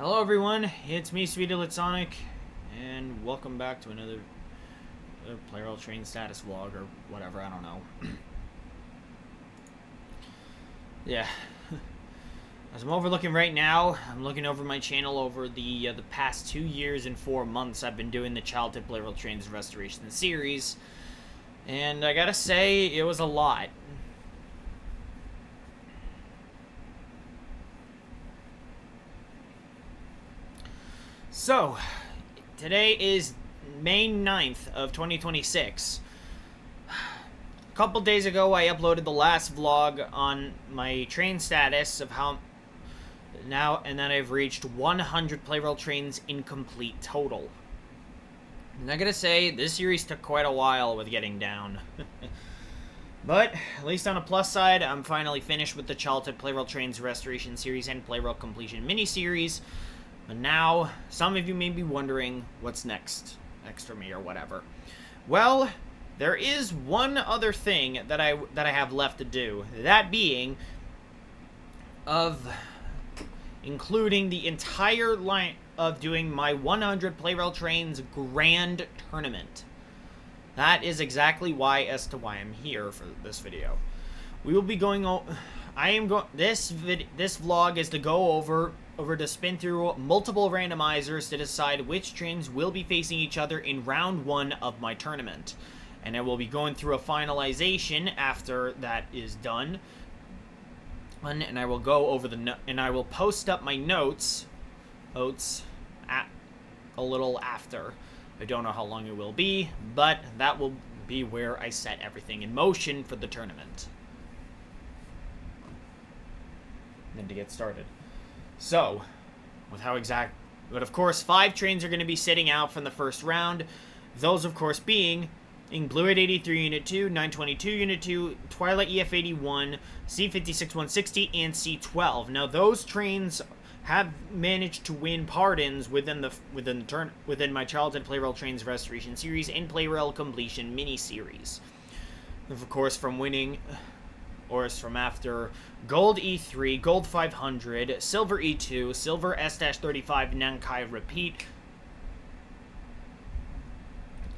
Hello everyone, it's me, Sweet Sonic, and welcome back to another Plarail Train status vlog, or whatever, I don't know. Yeah. As I'm overlooking right now, I'm looking over my channel over the past 2 years and 4 months I've been doing the childhood Plarail Trains Restoration series, and I gotta say, it was a lot. So, today is May 9th of 2026. A couple days ago, I uploaded the last vlog on my train status of how now, and then I've reached 100 Plarail trains incomplete total. And I gotta say, this series took quite a while with getting down. But, at least on a plus side, I'm finally finished with the childhood Plarail Trains Restoration series and Plarail Completion mini-series. But now, some of you may be wondering, what's next for me or whatever. Well, there is one other thing that I have left to do. That being, including the entire line of doing my 100 Plarail Trains Grand Tournament. That is exactly why I'm here for this video. We will be going this vlog is to go over to spin through multiple randomizers to decide which trains will be facing each other in round 1 of my tournament. And I will be going through a finalization after that is done. And I will go over and I will post up my notes at a little after. I don't know how long it will be, but that will be where I set everything in motion for the tournament. Then to get started. So, but of course 5 trains are going to be sitting out from the first round. Those of course being Blue 83 Unit 2, 922 Unit 2, Twilight EF 81, C56 160, and C12. Now those trains have managed to win pardons within my childhood Plarail Trains Restoration series and Plarail Completion mini series. Of course, from winning, or from after Gold E3, Gold 500, Silver E2, Silver S-35 Nankai Repeat,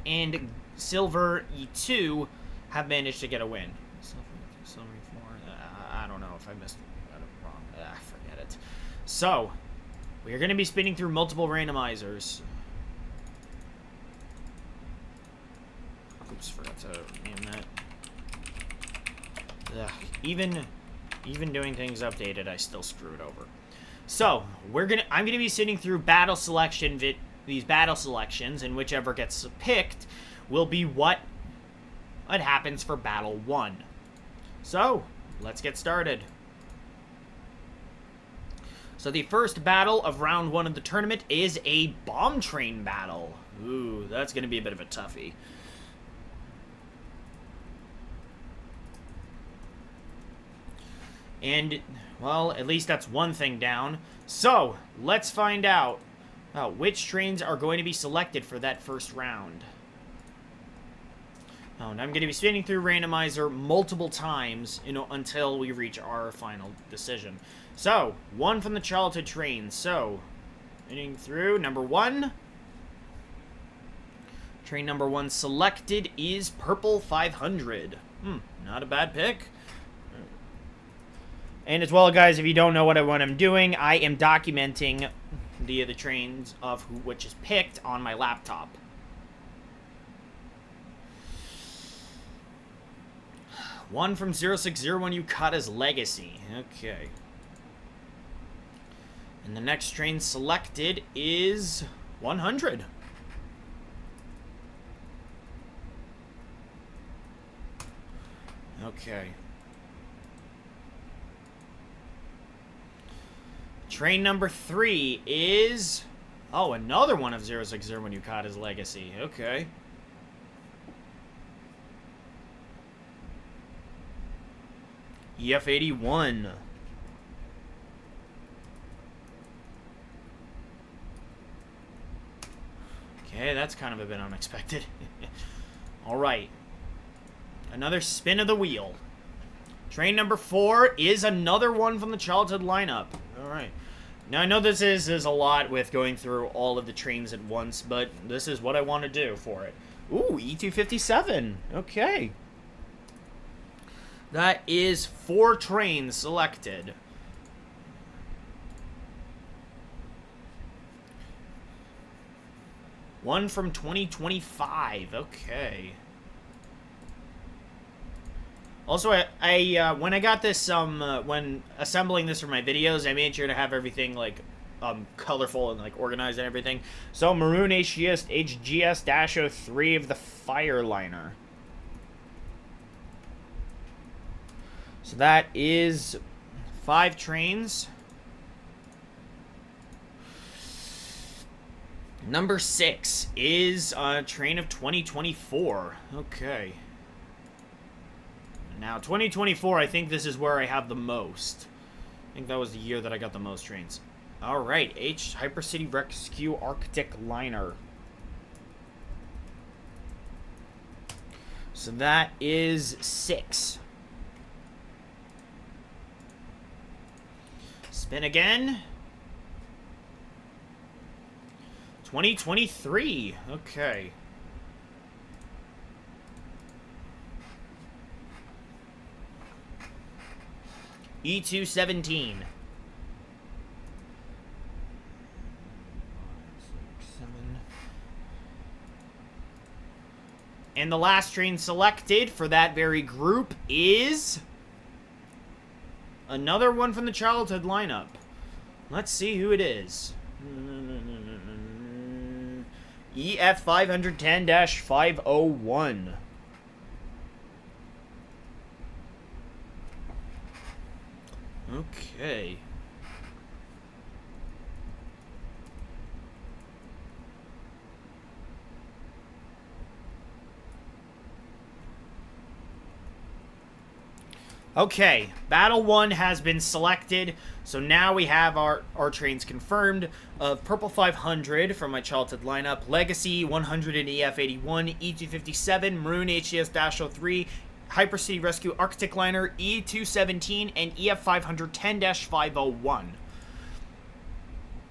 and Silver E2 have managed to get a win. Silver E4, I don't know if I missed that wrong. Forget it. So, we are going to be spinning through multiple randomizers. Oops, forgot to name that. Ugh, even doing things updated, I still screw it over. So, I'm gonna be sitting through battle selection these battle selections, and whichever gets picked will be what happens for battle 1. So, let's get started. So the first battle of round 1 of the tournament is a bomb train battle. Ooh, that's gonna be a bit of a toughie. And, well, at least that's one thing down. So, let's find out which trains are going to be selected for that first round. Oh, and I'm going to be spinning through randomizer multiple times, until we reach our final decision. So, 1 from the childhood trains. So, spinning through number 1. Train number 1 selected is Purple 500. Not a bad pick. And as well, guys, if you don't know what I'm doing, I am documenting the trains of which is picked on my laptop. One from 0601 Yukata's Legacy. Okay. And the next train selected is 100. Okay. Train number 3 is... Oh, another one of 0601 Yukata's Legacy. Okay. EF81. Okay, that's kind of a bit unexpected. Alright. Another spin of the wheel. Train number 4 is another one from the childhood lineup. Alright. Now, I know this is a lot with going through all of the trains at once, but this is what I want to do for it. Ooh, E257. Okay. That is 4 trains selected. One from 2025. Okay. Also, I when I got this, when assembling this for my videos, I made sure to have everything, like, colorful and, like, organized and everything. So, Maroon HGS-03 of the Fireliner. So that is 5 trains. Number 6 is a train of 2024. Okay. Now, 2024, I think this is where I have the most. I think that was the year that I got the most trains. Alright, Hypercity Rescue Arctic Liner. So that is 6. Spin again. 2023. Okay. E217. 5, 6, 7. And the last train selected for that very group is another one from the childhood lineup. Let's see who it is. EF 510-501. Okay. Okay, Battle 1 has been selected, so now we have our trains confirmed of Purple 500 from my childhood lineup, Legacy 100 and EF81, E257, Maroon HGS-03, Hypercity Rescue Arctic Liner, E217, and EF 510-501.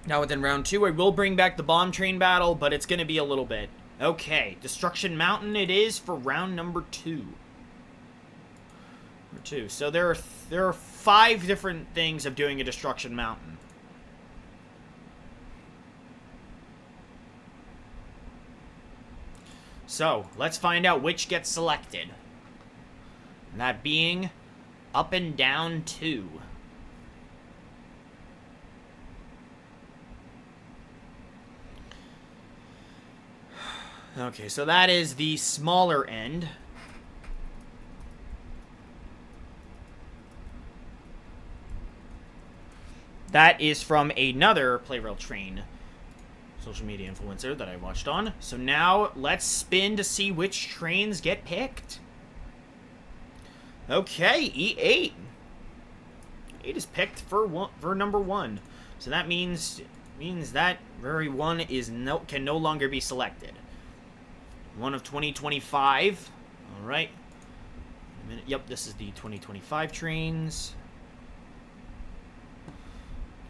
Now within round 2, I will bring back the bomb train battle, but it's going to be a little bit. Okay, Destruction Mountain it is for round number 2. So there are 5 different things of doing a Destruction Mountain. So, let's find out which gets selected. And that being Up and Down 2. Okay, so that is the smaller end. That is from another Plarail Train social media influencer that I watched on. So now, let's spin to see which trains get picked. Okay, E8. 8 is picked for number 1. So that means that very one is can no longer be selected. One of 2025. All right. A minute. Yep, this is the 2025 trains.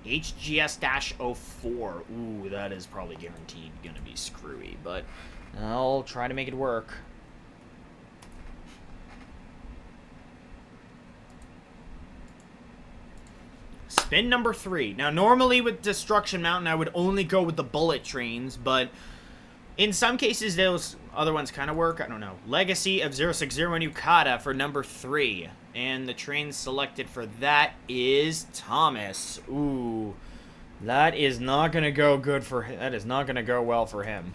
HGS-04. Ooh, that is probably guaranteed going to be screwy, but I'll try to make it work. Spin number 3. Now, normally with Destruction Mountain, I would only go with the bullet trains, but in some cases, those other ones kind of work. I don't know. Legacy of 060 Yukata for number 3. And the train selected for that is Thomas. Ooh. That is not going to go good for him. That is not going to go well for him.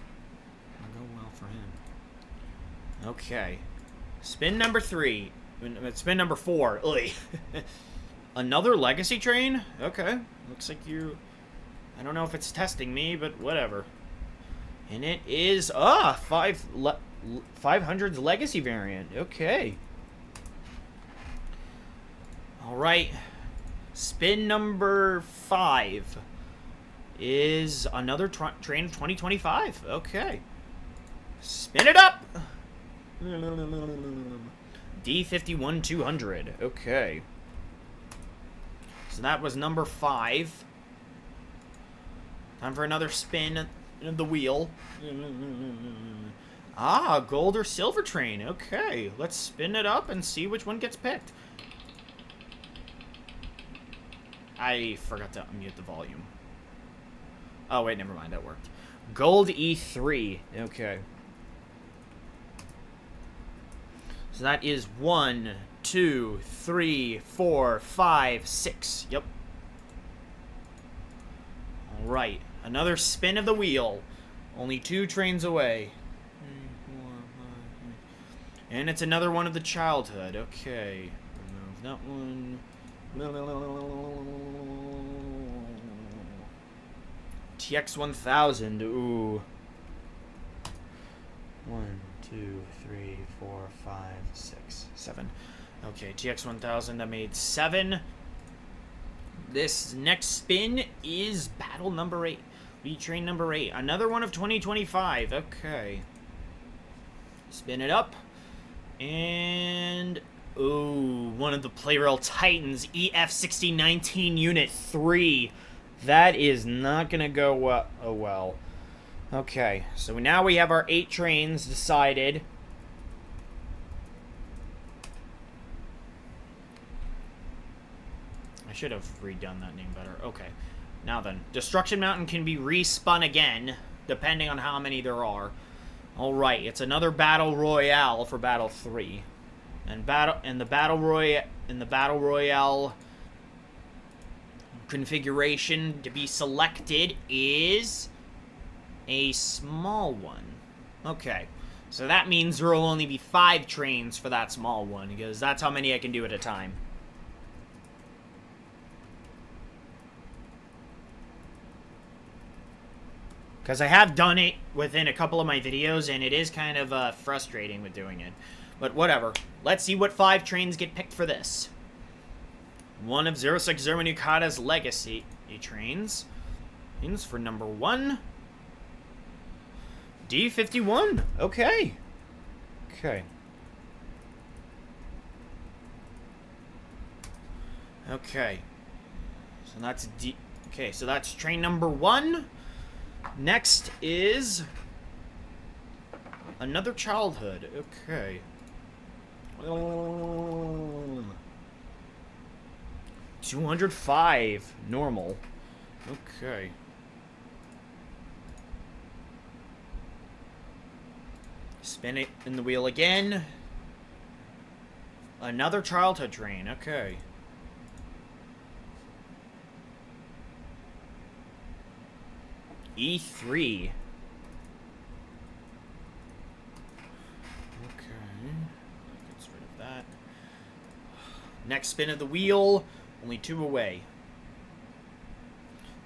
Okay. Spin number 3. Spin number 4. Ugh. Another Legacy train? Okay. Looks like you... I don't know if it's testing me, but whatever. And it is... 500's Legacy variant. Okay. Alright. Spin number 5 is another train of 2025. Okay. Spin it up! D51-200. Okay. So that was number 5. Time for another spin of the wheel. Ah, gold or silver train. Okay, let's spin it up and see which one gets picked. I forgot to unmute the volume. Oh, wait, never mind. That worked. Gold E3. Okay. So that is 1, 2, 3, 4, 5, 6. Yep. All right. Another spin of the wheel. Only 2 trains away. 3, 4, 5, 6. And it's another one of the childhood. Okay. Remove that one. TX 1000. Ooh. 1, 2, 3, 4, 5, 6, 7. Okay, TX 1000. That made 7. This next spin is battle number 8. Train number 8. Another one of 2025. Okay. Spin it up. And... ooh, one of the Plarail Titans. EF6019 Unit 3. That is not going to go well. Okay, so now we have our 8 trains decided. I should have redone that name better. Okay. Now then, Destruction Mountain can be respun again, depending on how many there are. Alright, it's another Battle Royale for Battle 3. And the Battle Royale configuration to be selected is a small one. Okay. So that means there will only be 5 trains for that small one, because that's how many I can do at a time. Because I have done it within a couple of my videos, and it is kind of frustrating with doing it. But whatever. Let's see what 5 trains get picked for this. One of 06 Zermanukata's Legacy trains. Trains for number 1. D51. Okay. Okay. Okay. So that's okay, so that's train number 1. Next is another childhood. Okay. 205 normal. Okay. Spin it in the wheel again. Another childhood train. Okay. E3. Okay. Gets rid of that. Next spin of the wheel. Only 2 away.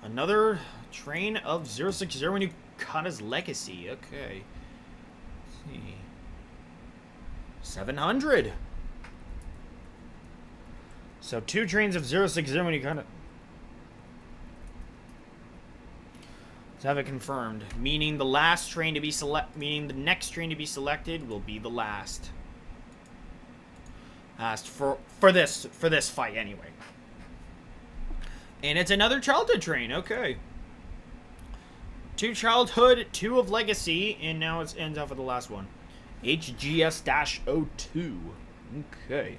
Another train of 06 Zermanukata's Legacy. Okay. Let's see. 700. So 2 trains of 06 Zermanukata. Let's have it confirmed. Meaning the last train to be meaning the next train to be selected will be the last. For this fight anyway. And it's another childhood train. Okay. 2 childhood, 2 of legacy, and now it ends off with the last one. HGS-02. Okay.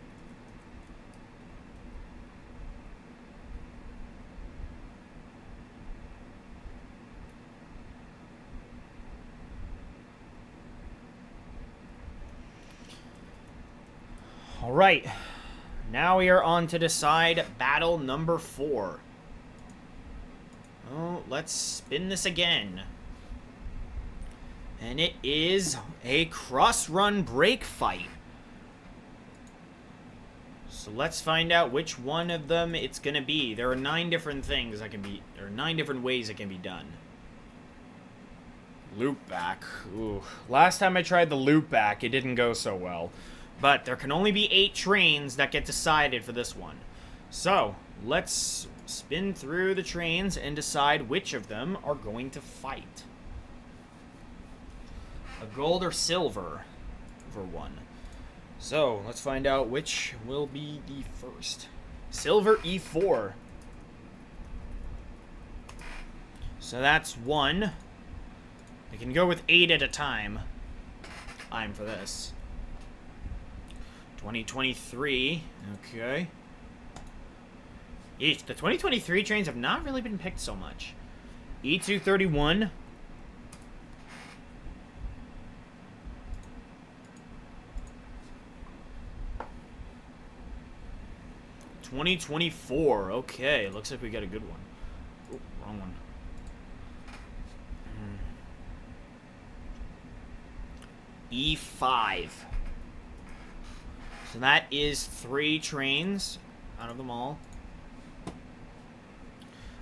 Alright, now we are on to decide battle number 4. Oh, let's spin this again. And it is a cross-run break fight. So let's find out which one of them it's going to be. There are 9 different things that can be, there are 9 different ways it can be done. Loop back. Ooh. Last time I tried the loop back, it didn't go so well. But there can only be 8 trains that get decided for this one. So, let's spin through the trains and decide which of them are going to fight. A gold or silver for one. So, let's find out which will be the first. Silver E4. So that's 1. I can go with 8 at a time. I'm for this. 2023. Okay. Eesh, the 2023 trains have not really been picked so much. E231. 2024. Okay, looks like we got a good one. Oh, wrong one. E5. So that is 3 trains out of them all.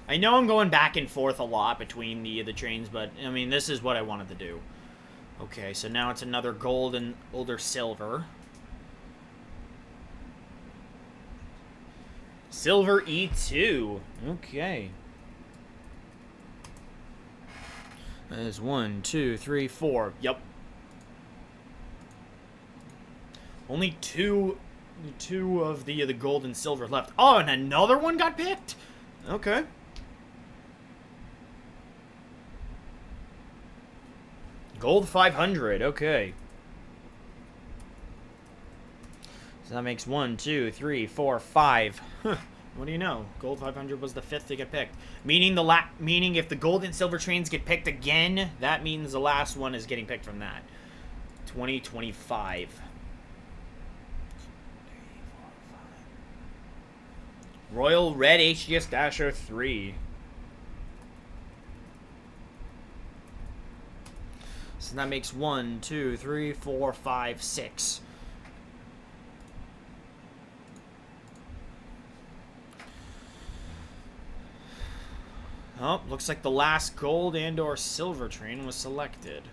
I know I'm going back and forth a lot between the trains, but I mean, this is what I wanted to do. Okay, so now it's another gold and older silver. Silver E2. Okay. That is 1, 2, 3, 4. Yep. Only two of the gold and silver left. Oh, and another one got picked? Okay. Gold 500. Okay. So that makes 1, 2, 3, 4, 5. Huh. What do you know? Gold 500 was the 5th to get picked. Meaning if the gold and silver trains get picked again, that means the last one is getting picked from that. 2025. Royal Red HGS Dasher 3. So that makes 1, 2, 3, 4, 5, 6. Oh, looks like the last gold and/or silver train was selected.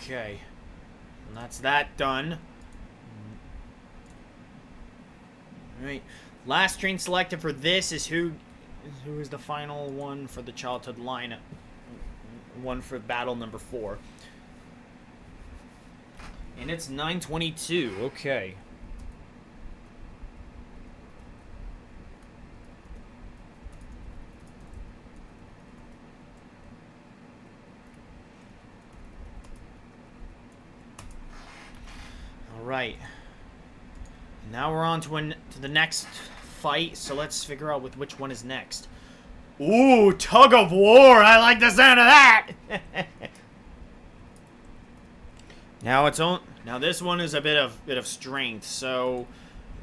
Okay. And that's that done. Alright. Last train selected for this is who is the final one for the childhood lineup. One for battle number 4. And it's 922. Okay. Alright. Now we're on to the next fight, so let's figure out which one is next. Ooh, tug of war! I like the sound of that! Now this one is a bit of strength, so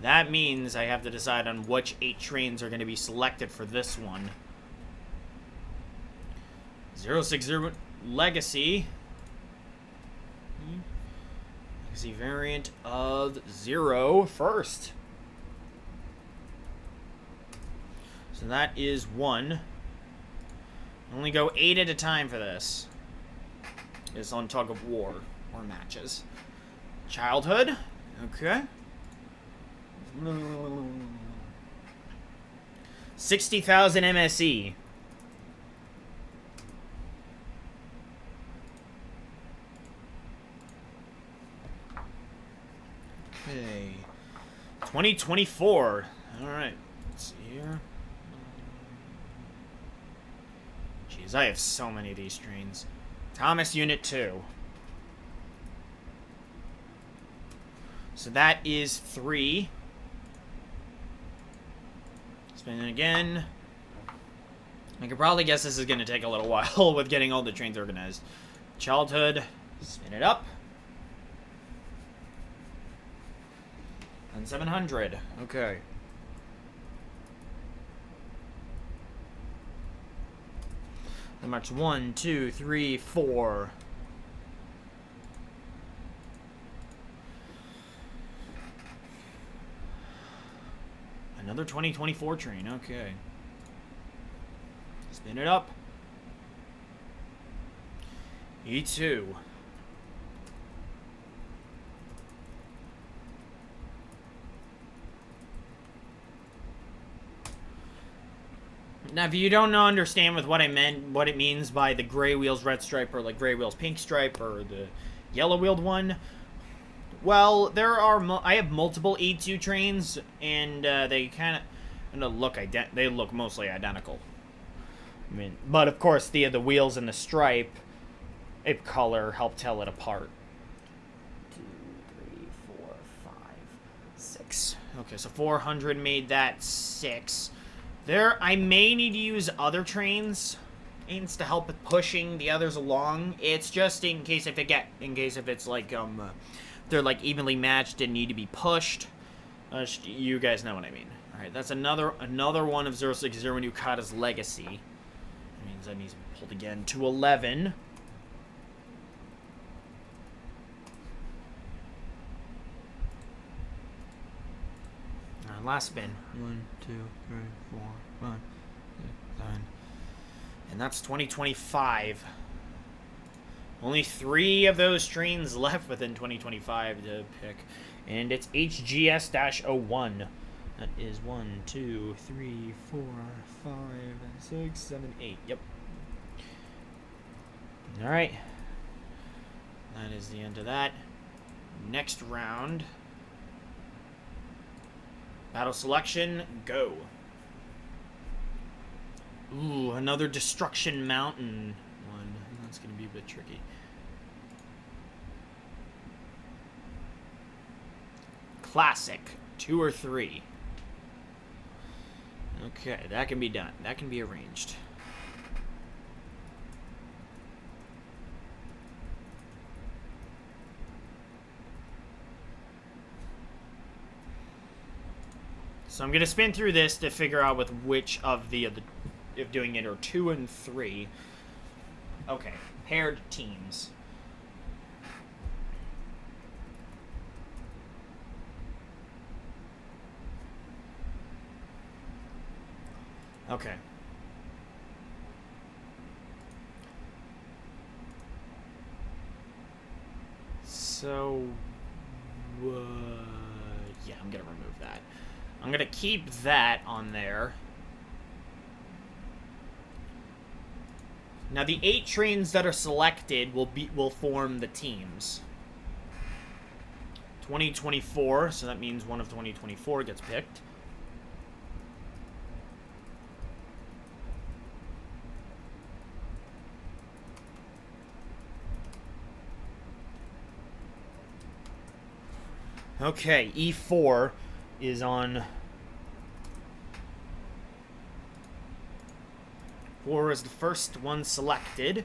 that means I have to decide on which 8 trains are going to be selected for this one. 060 Legacy. Legacy variant of 0 first. So that is 1. Only go 8 at a time for this. It's on tug of war or matches. Childhood. Okay. 60,000 MSE. Okay. 2024. All right. Let's see here. Jeez, I have so many of these trains. Thomas Unit 2. So that is 3. Spin it again. I could probably guess this is going to take a little while with getting all the trains organized. Childhood. Spin it up. And 700. Okay. That marks 1, 2, 3, 4. Another 2024 train. Okay. Spin it up. E2. Now, if you don't understand with what I meant, what it means by the gray wheels red stripe, or like gray wheels pink stripe, or the yellow wheeled one, well, there are I have multiple E2 trains, and they kind of look mostly identical. I mean, but of course the wheels and the stripe color help tell it apart. 2, 3, 4, 5, 6. Okay, so 400 made that 6. There, I may need to use other trains to help with pushing the others along. It's just in case if it's like they're like evenly matched and need to be pushed. You guys know what I mean. All right, that's another one of 060 Nukata's legacy. That means that needs to be pulled again to 11. Last spin. 1, 2, 3, 4, 5, 6, 7. And that's 2025. Only 3 of those trains left within 2025 to pick. And it's HGS-01. That is 1, 2, 3, 4, 5, 6, 7, 8. Yep. Alright. That is the end of that. Next round. Battle selection, go. Ooh, another Destruction Mountain one. That's going to be a bit tricky. Classic, 2 or 3. Okay, that can be done. That can be arranged. So I'm going to spin through this to figure out with which of if doing it are 2 and 3. Okay, paired teams. Okay. So, yeah, I'm going to remove that. I'm going to keep that on there. Now the 8 trains that are selected will form the teams. 2024, so that means one of 2024 gets picked. Okay, E4 is on. 4 is the first one selected.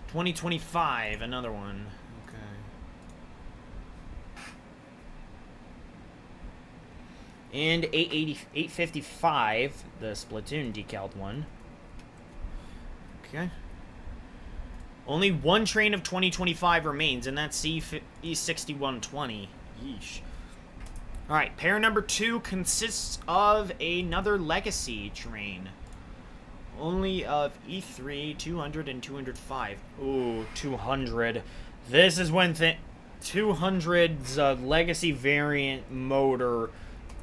2025, another one. Okay. And 855, the Splatoon decaled one. Okay. Only one train of 2025 remains, and that's E6120. Yeesh. Alright, pair number 2 consists of another legacy train. Only of E3, 200, and 205. Ooh, 200. This is when 200's legacy variant motor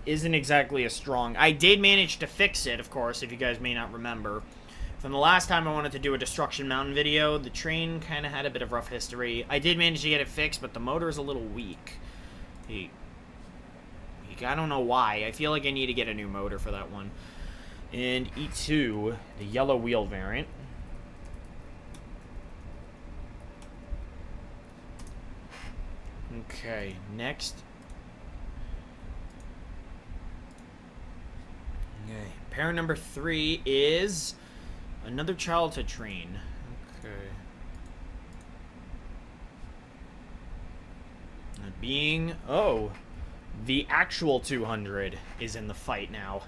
isn't exactly as strong. I did manage to fix it, of course, if you guys may not remember. From the last time I wanted to do a Destruction Mountain video, the train kind of had a bit of rough history. I did manage to get it fixed, but the motor is a little weak. I don't know why. I feel like I need to get a new motor for that one. And E2, the yellow wheel variant. Okay, next. Okay, pair number 3 is another childhood train. Okay. That being, oh, the actual 200 is in the fight now.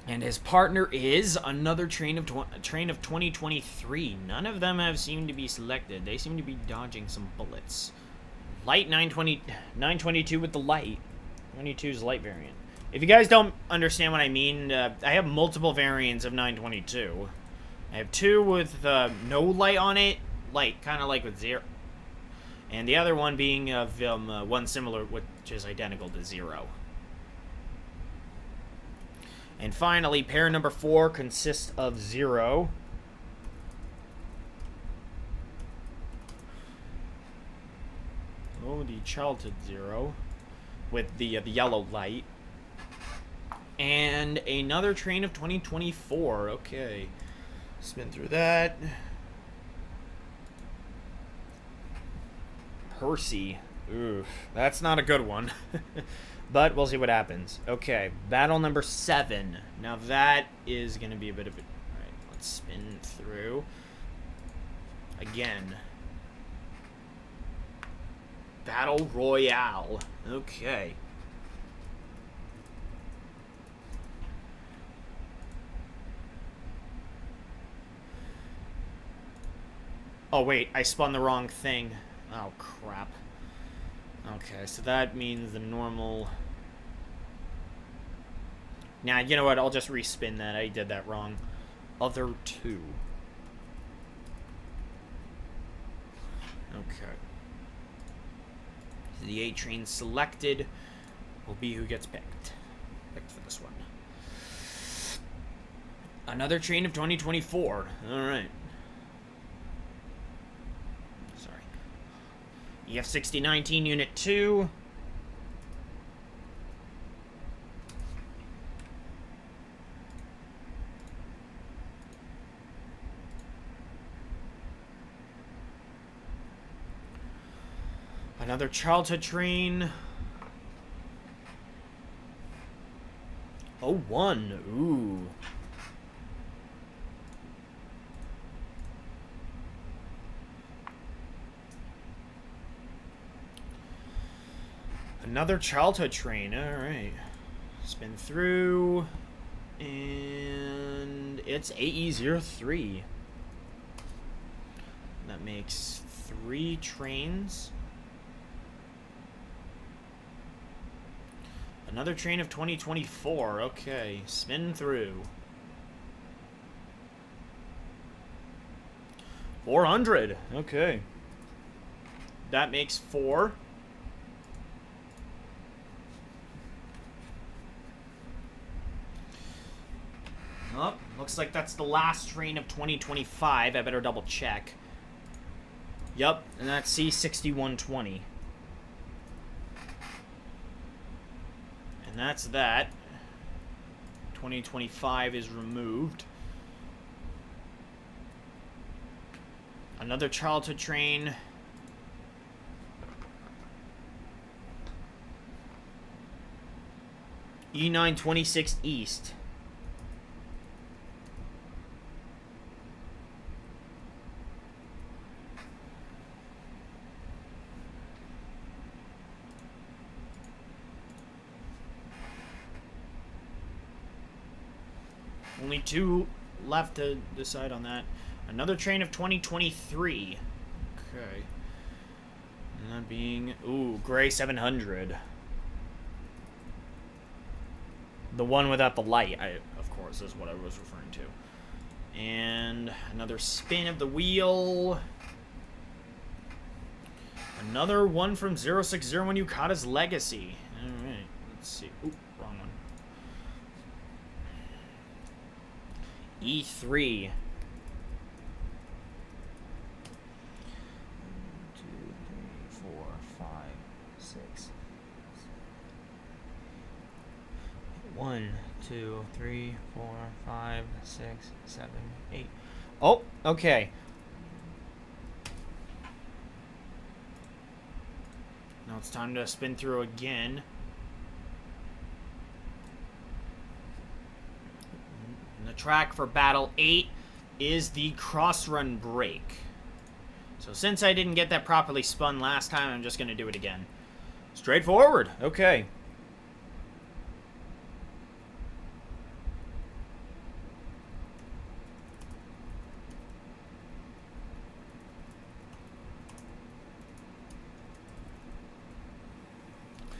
And his partner is another train of 2023. None of them have seemed to be selected. They seem to be dodging some bullets. Light 922 with the light. 22's light variant. If you guys don't understand what I mean, I have multiple variants of 922. I have 2 with no light on it. Light, kind of like with 0. And the other one being of one similar, which is identical to 0. And finally, pair number 4 consists of 0. Oh, the childhood 0 with the yellow light. And another train of 2024. Okay. Spin through that. Percy. Oof. That's not a good one. But we'll see what happens. Okay. Battle number 7. Now that is going to be a bit of a... Alright, let's spin through. Again. Battle Royale. Okay. Oh, wait. I spun the wrong thing. Oh, crap. Okay, so that means the normal... Nah, you know what? I'll just respin that. I did that wrong. Other 2. Okay. So the 8 train selected will be who gets picked. Picked for this one. Another train of 2024. Alright. EF6019 Unit 2. Another childhood train. Oh, 1. Ooh. Another childhood train. Alright. Spin through. And it's AE03. That makes 3 trains. Another train of 2024. Okay. Spin through. 400. Okay. That makes 4. Oh, looks like that's the last train of 2025. I better double check. Yup, and that's C6120. And that's that. 2025 is removed. Another childhood train. E926 East. Only 2 left to decide on that. Another train of 2023. Okay. And that being... Ooh, Gray 700. The one without the light, of course, is what I was referring to. And another spin of the wheel. Another one from 0601 Yukata's Legacy. Alright, let's see. Ooh, wrong one. E3. 1, 2, 3, 4, 5, 6. 1, 2, 3, 4, 5, 6, 7, 8. Oh, okay. Now it's time to spin through again. And the track for Battle 8 is the cross-run break. So since I didn't get that properly spun last time, I'm just going to do it again. Straightforward. Okay.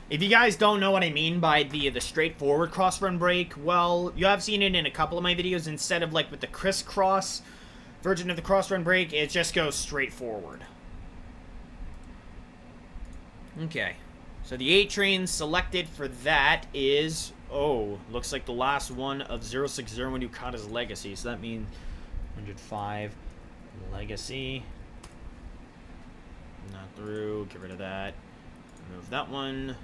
If you guys don't know what I mean by the straightforward cross-run break, well, you have seen it in a couple of my videos. Instead of like with the crisscross version of the cross-run break, it just goes straight forward. Okay. So the 8 trains selected for that is... Oh, looks like the last one of 060 when you count as legacy. So that means 105 legacy. Not through. Get rid of that. Remove that one.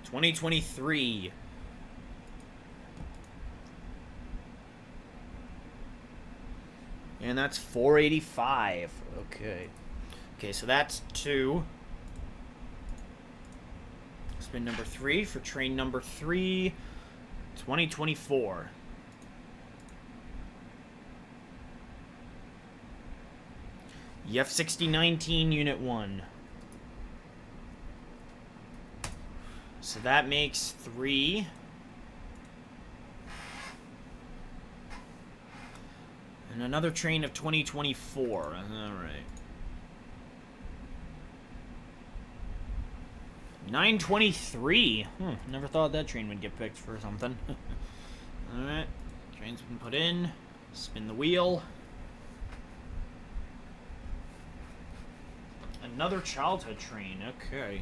$2023. And that's 485. Okay. Okay, so that's 2. Spin number 3 for train number 3. 2024. EF6019 Unit 1. So that makes 3. And another train of 2024. Alright. 923. Never thought that train would get picked for something. Alright. Train's been put in. Spin the wheel. Another childhood train. Okay.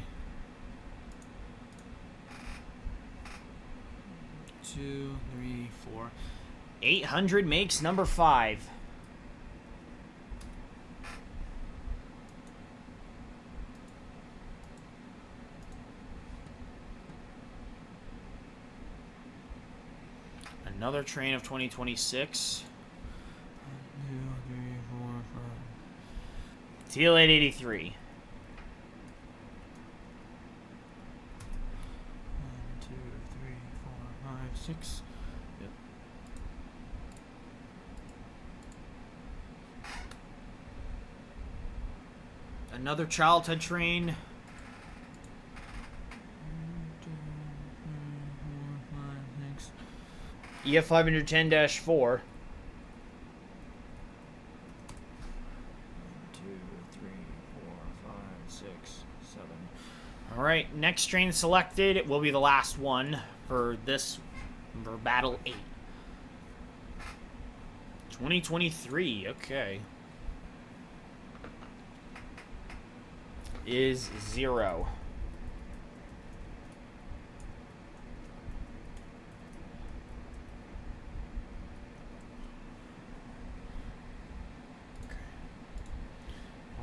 2, 3, 4. 800 makes number 5. Another train of 2026. 1, 2, 3, 4, 5. Teal 883. 1, 2, 3, 4, 5, 6. Yep. Another childhood train. 1, 2, 3, 4, 5, 6. EF510-4. 1, 2, 3, 4, 5, 6, 7. Alright, next train selected. It will be the last one for this, for Battle 8. 2023, okay. Is 0.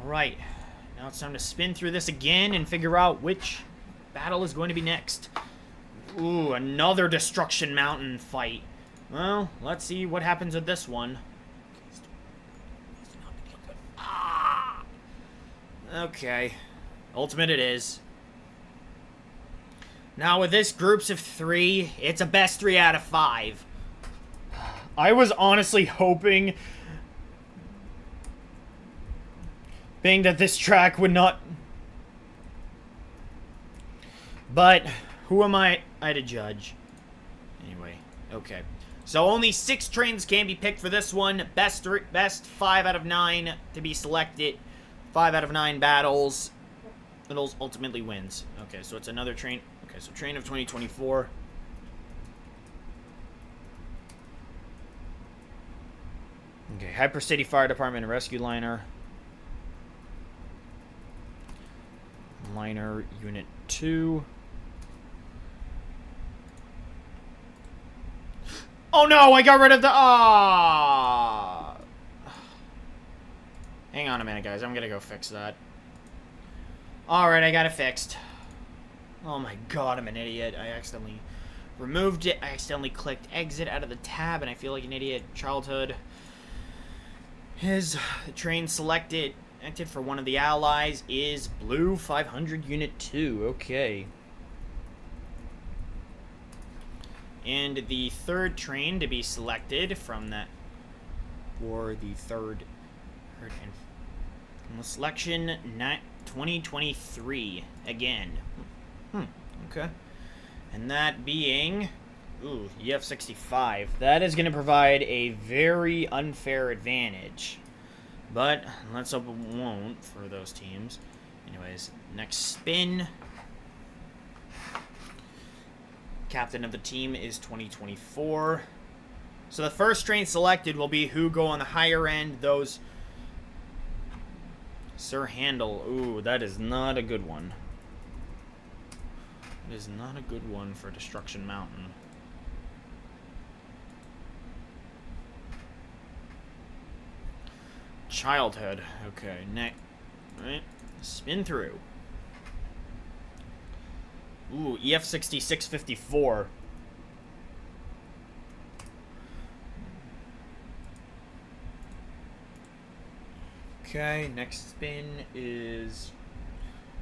Alright, now it's time to spin through this again and figure out which battle is going to be next. Ooh, another Destruction Mountain fight. Well, let's see what happens with this one. Ah! Okay. Ultimate it is. Now with this groups of 3, it's a best 3 out of 5. I was honestly hoping that this track would not... But who am I to judge? Anyway, okay. So only 6 trains can be picked for this one. Best 5 out of 9 to be selected. 5 out of 9 battles. Battles ultimately wins. Okay, so it's another train. Okay, so train of 2024. Okay, Hyper City Fire Department and Rescue Liner. Liner Unit 2. Oh no, I got rid of the... Ah! Hang on a minute, guys. I'm gonna go fix that. Alright, I got it fixed. Oh my god, I'm an idiot. I accidentally removed it. I accidentally clicked exit out of the tab, and I feel like an idiot. Childhood. His train selected acted for one of the allies is Blue 500 Unit 2. Okay. And the third train to be selected from that, or the third and the selection 2023 again. Okay. And that being, ooh, EF65. That is going to provide a very unfair advantage. But let's hope it won't for those teams. Anyways, next spin. Captain of the team is 2024. So the first train selected will be who go on the higher end. Those Sir Handel. Ooh, that is not a good one. It is not a good one for Destruction Mountain. Childhood. Okay, next. Alright. Spin through. Ooh, EF6654. Okay, next spin is...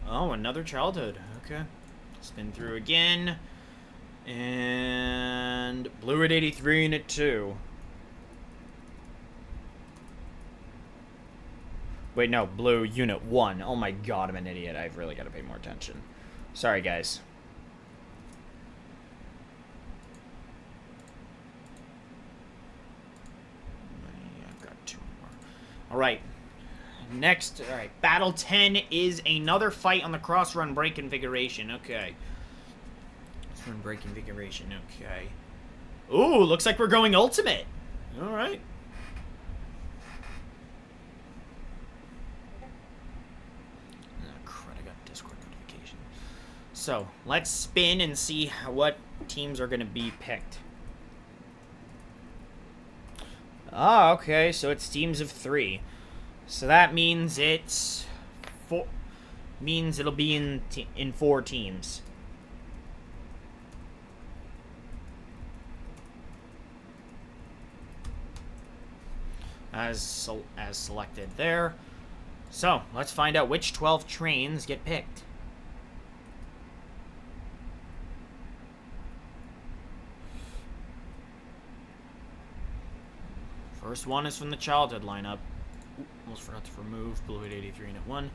Oh, another childhood. Okay. Spin through again. And... Blue at 83 and at 2. Wait, no, blue, unit 1. Oh my god, I'm an idiot. I've really got to pay more attention. Sorry, guys. I've got 2 more. Alright. Next, alright. Battle 10 is another fight on the cross-run break configuration. Okay. Cross-run break configuration. Okay. Ooh, looks like we're going ultimate. Alright. So, let's spin and see what teams are going to be picked. Ah, okay, so it's teams of 3. So that means it's it'll be in 4 teams. As selected there. So, let's find out which 12 trains get picked. First one is from the childhood lineup. Ooh, almost forgot to remove blue at 83 and at 1.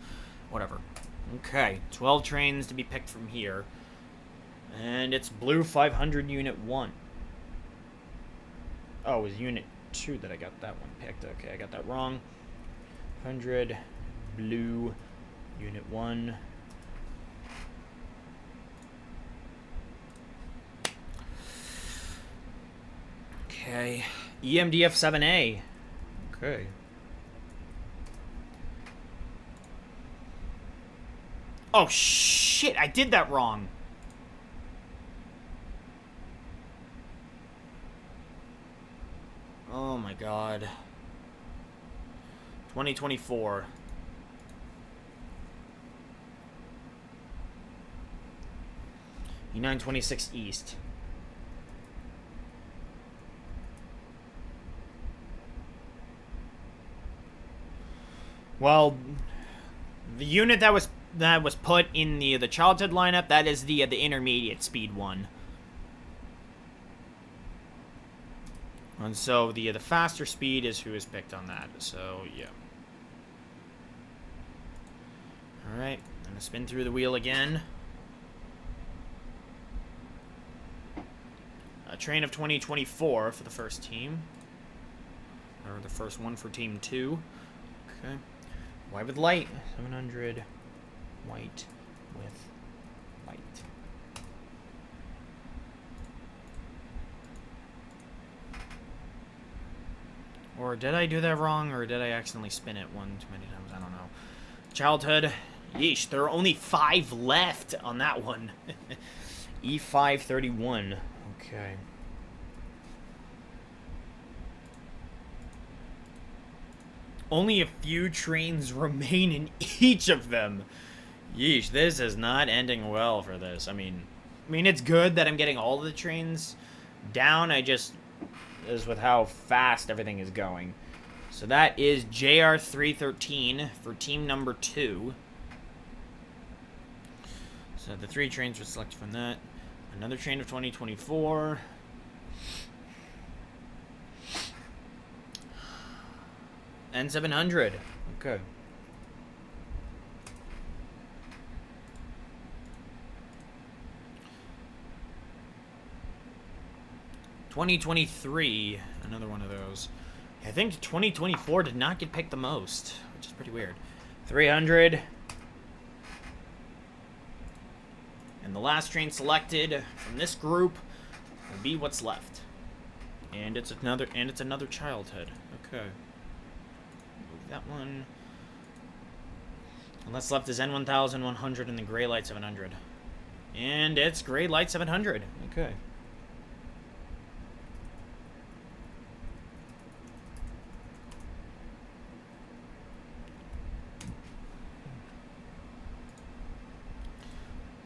Whatever. Okay, 12 trains to be picked from here. And it's blue 500 unit 1. Oh, it was unit 2 that I got that one picked. Okay, I got that wrong. 100 blue unit 1. Okay. EMDF 7A. Okay. Oh, shit. I did that wrong. Oh, my God. 2024. E926 East. Well, the unit that was put in the childhood lineup, that is the intermediate speed one. And so the faster speed is who is picked on that. So yeah. All right, I'm gonna spin through the wheel again. A train of 2024 for the first team, or the first one for team 2. Okay. White with light, 700. White with light. Or did I do that wrong, or did I accidentally spin it one too many times? I don't know. Childhood. Yeesh, there are only 5 left on that one. E531. Okay. Only a few trains remain in each of them. Yeesh, this is not ending well for this. I mean, it's good that I'm getting all the trains down. I just is with how fast everything is going. So that is JR313 for team number 2. So the 3 trains were selected from that. Another train of 2024. N700. Okay. (2023), another one of those. I think 2024 did not get picked the most, which is pretty weird. 300. And the last train selected from this group will be what's left. And it's another childhood. Okay. Move that one. And that's left is N1100 and the Gray Light 700. And it's Gray Light 700. Okay.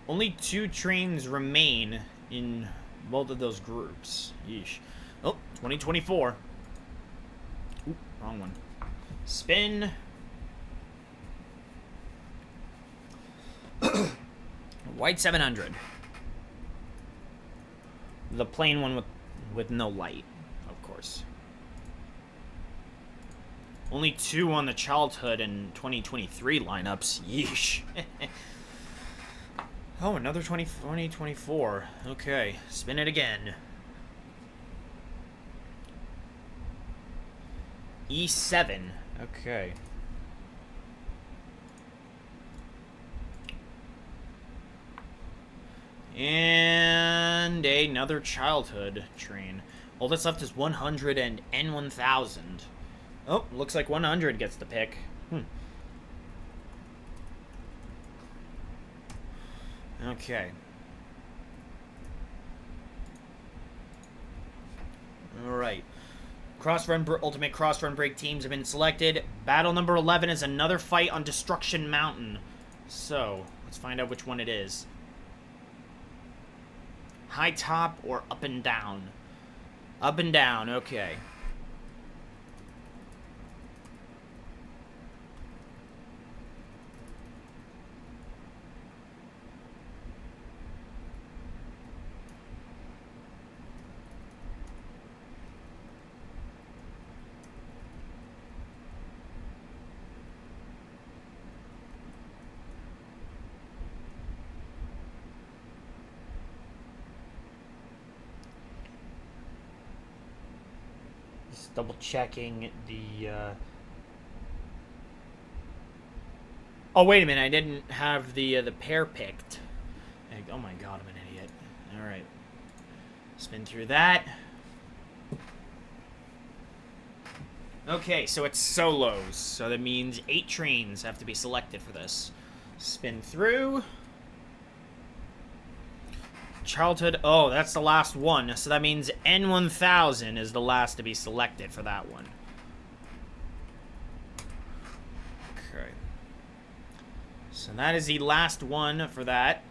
Only 2 trains remain in both of those groups. Yeesh. Oh, 2024. Oop, wrong one. Spin. White 700. The plain one with no light, of course. Only 2 on the childhood and 2023 lineups. Yeesh. Oh, another 2024. Okay, spin it again. E7. Okay. And another childhood train. All that's left is 100 and N1000. Oh, looks like 100 gets the pick. Okay. Alright. Ultimate cross-run break teams have been selected. Battle number 11 is another fight on Destruction Mountain. So, let's find out which one it is. High top or up and down? Up and down, okay. Double checking the Oh, wait a minute, I didn't have the pair picked. Oh my god, I'm an idiot. Alright. Spin through that. Okay, so it's solos. So that means 8 trains have to be selected for this. Spin through. Childhood, oh, that's the last one. So that means N1000 is the last to be selected for that one. Okay. So that is the last one for that.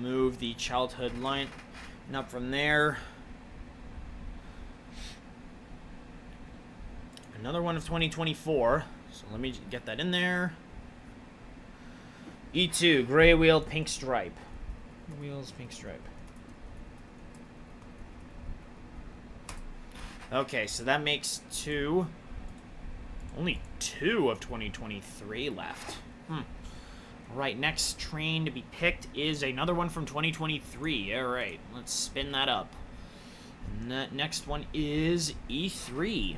Move the childhood line up from there. Another one of 2024. So let me get that in there. E2, gray wheel, pink stripe. Wheels, pink stripe. Okay, so that makes 2. Only 2 of 2023 left. Alright, next train to be picked is another one from 2023. Alright, let's spin that up. And that next one is E3.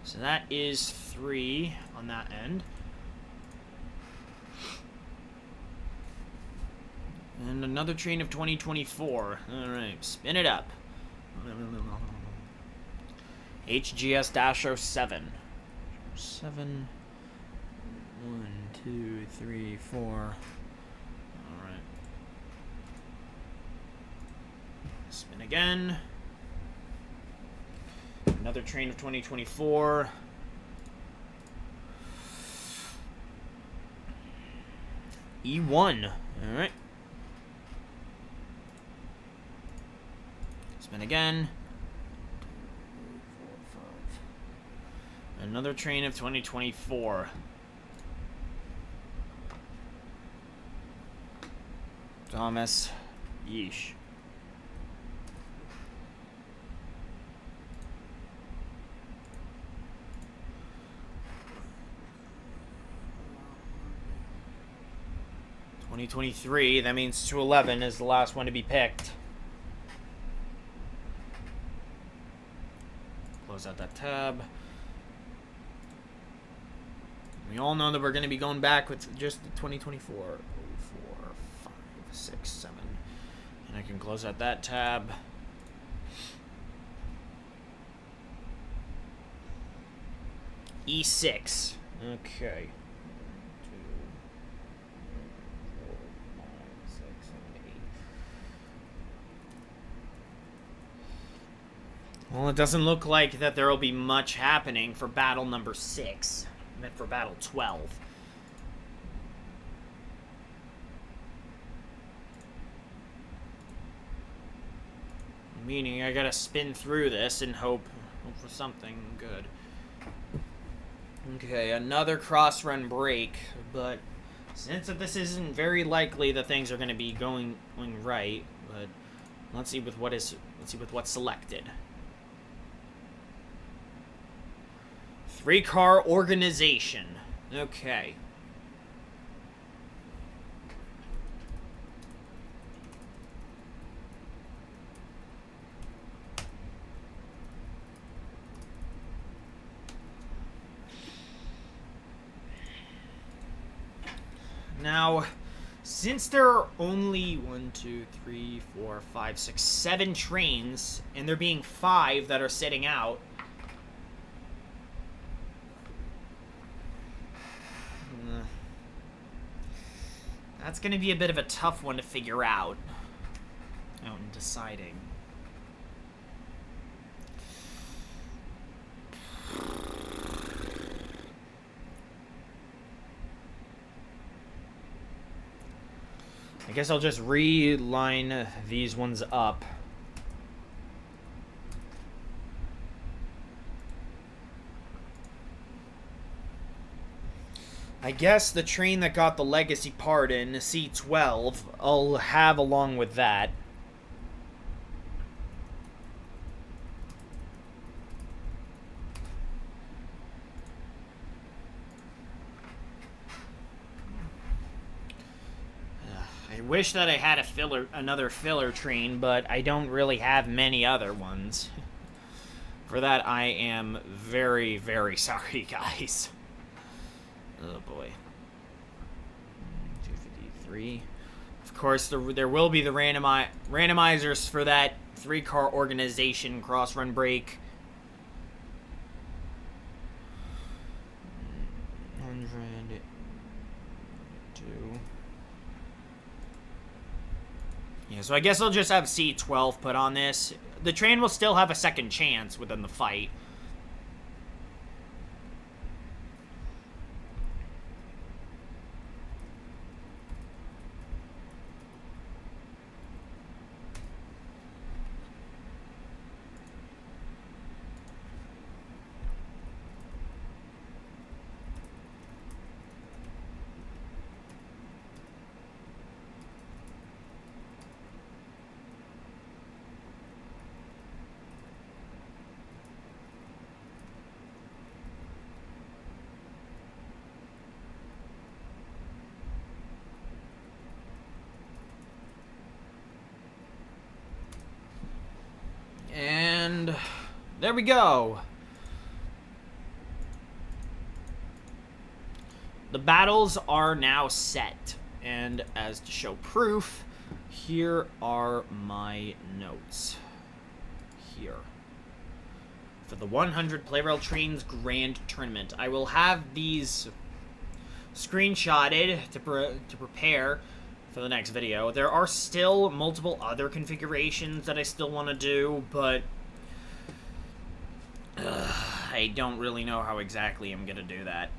So that is 3 on that end. And another train of 2024. Alright, spin it up. HGS-07. 7. 1, 2, 3, 4. Alright. Spin again. Another train of 2024. E1. Alright. Spin again. 2, 4, 5. Another train of 2024. Thomas. Yeesh. $2023, that means 211 is the last one to be picked. Close out that tab. We all know that we're going to be going back with just the 2024. 4, 5, 6, 7. And I can close out that tab. E6. Okay. 2, 4, 5, 6, 7, 8. Well, it doesn't look like that there will be much happening for battle number 6. I meant for battle 12. Meaning I gotta spin through this and hope for something good. Okay, another cross-run break, but since this isn't very likely that things are gonna be going right, but let's see with what's selected. 3-car organization. Okay. Now, since there are only 1, 2, 3, 4, 5, 6, 7 trains, and there being 5 that are sitting out, that's going to be a bit of a tough one to figure out in deciding. I guess I'll just reline these ones up. I guess the train that got the legacy part in, C12, I'll have along with that. I wish that I had another filler train, but I don't really have many other ones. For that, I am very, very sorry, guys. Oh boy. 253. Of course, there will be the randomizers for that 3-car organization cross-run break. 100. 2. Yeah, so I guess I'll just have C12 put on this. The train will still have a second chance within the fight. And there we go. The battles are now set. And as to show proof, here are my notes. Here. For the 100 Plarail Trains Grand Tournament. I will have these screenshotted to prepare for the next video. There are still multiple other configurations that I still want to do, but I don't really know how exactly I'm going to do that.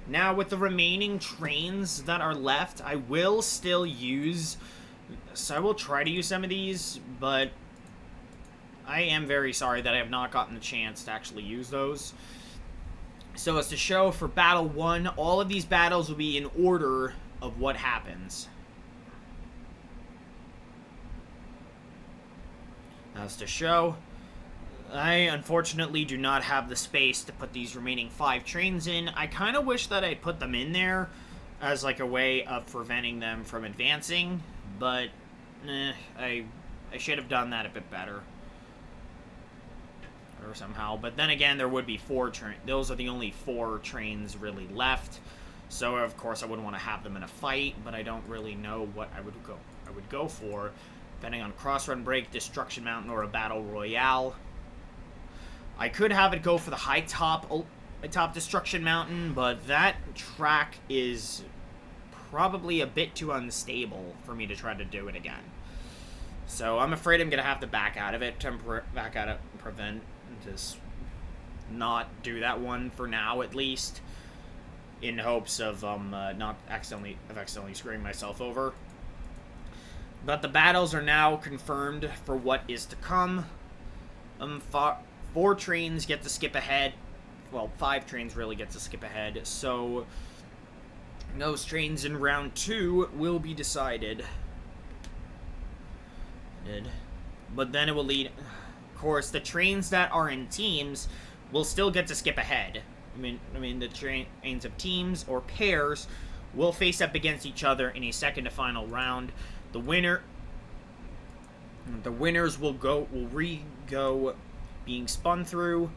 Now, with the remaining trains that are left, I will still use... So I will try to use some of these, but I am very sorry that I have not gotten the chance to actually use those. So as to show for Battle 1, all of these battles will be in order of what happens. As to show, I unfortunately do not have the space to put these remaining 5 trains in. I kind of wish that I put them in there as like a way of preventing them from advancing, but I should have done that a bit better. Or somehow, but then again, there would be 4 trains. Those are the only 4 trains really left. So of course I wouldn't want to have them in a fight, but I don't really know what I would go for. depending on Cross Run Break, Destruction Mountain, or a Battle Royale. I could have it go for the high top Destruction Mountain, but that track is probably a bit too unstable for me to try to do it again. So I'm afraid I'm going to have to back out of it, prevent, just not do that one for now at least, in hopes of not accidentally screwing myself over. But the battles are now confirmed for what is to come. 4 trains get to skip ahead. Well, 5 trains really get to skip ahead. So those trains in round 2 will be decided. But then it will lead. Of course, the trains that are in teams will still get to skip ahead. I mean, the trains of teams or pairs will face up against each other in a second to final round. The winners will re-go being spun through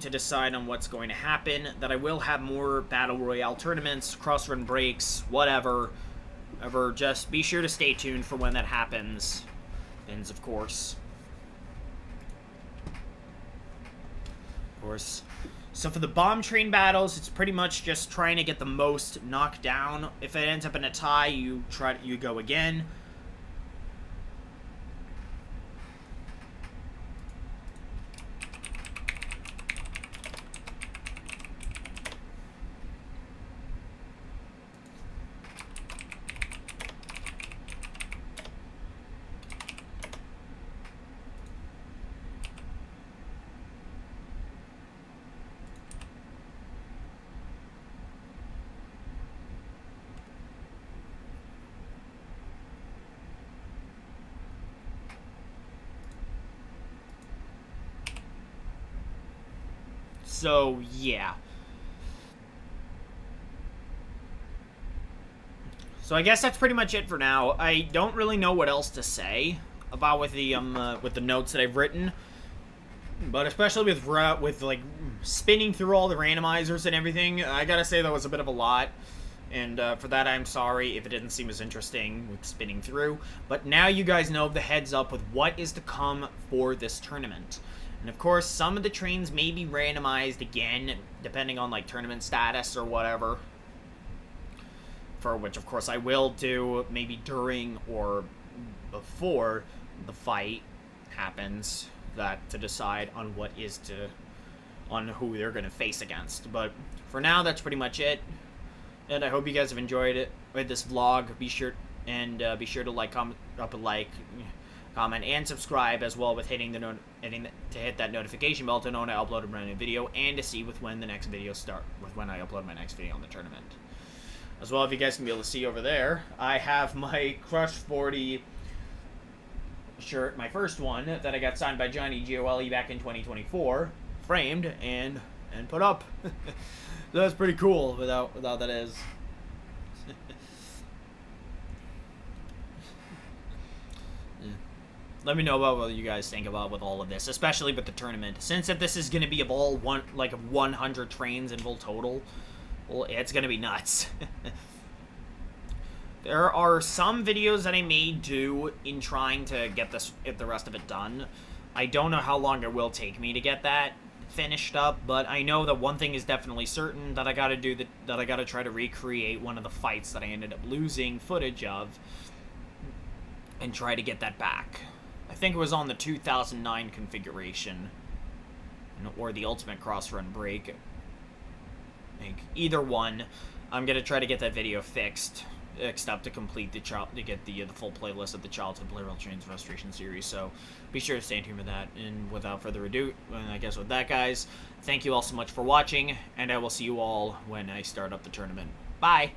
to decide on what's going to happen. That I will have more Battle Royale tournaments, cross-run breaks, whatever. Just be sure to stay tuned for when that happens. Of course. So for the bomb train battles, it's pretty much just trying to get the most knocked down. If it ends up in a tie, you go again. So, yeah. So I guess that's pretty much it for now. I don't really know what else to say about with the notes that I've written. But especially with like spinning through all the randomizers and everything, I gotta say that was a bit of a lot. And for that, I'm sorry if it didn't seem as interesting with spinning through. But now you guys know the heads up with what is to come for this tournament. And of course, some of the trains may be randomized again, depending on like tournament status or whatever. For which, of course, I will do maybe during or before the fight happens, that to decide on on who they're gonna face against. But for now, that's pretty much it. And I hope you guys have enjoyed it with this vlog. Be sure to like, comment, comment, and subscribe as well with hitting to hit that notification bell to know when I upload a brand new video and to see when the next video when I upload my next video on the tournament. As well, if you guys can be able to see over there, I have my Crush 40 shirt, my first one that I got signed by Johnny Gioeli back in 2024, framed and put up. So that's pretty cool without that is. Let me know about what you guys think about with all of this, especially with the tournament. Since if this is going to be of all 100 trains in full total, well, it's going to be nuts. There are some videos that I may do in trying to get the rest of it done. I don't know how long it will take me to get that finished up, but I know that one thing is definitely certain, that I got to try to recreate one of the fights that I ended up losing footage of and try to get that back. I think it was on the 2009 configuration, or the Ultimate Cross Run Break. Either one, I'm gonna try to get that video fixed up to complete the full playlist of the childhood Plarail Trains Restoration series. So be sure to stay tuned for that. And without further ado, I guess with that, guys, thank you all so much for watching, and I will see you all when I start up the tournament. Bye.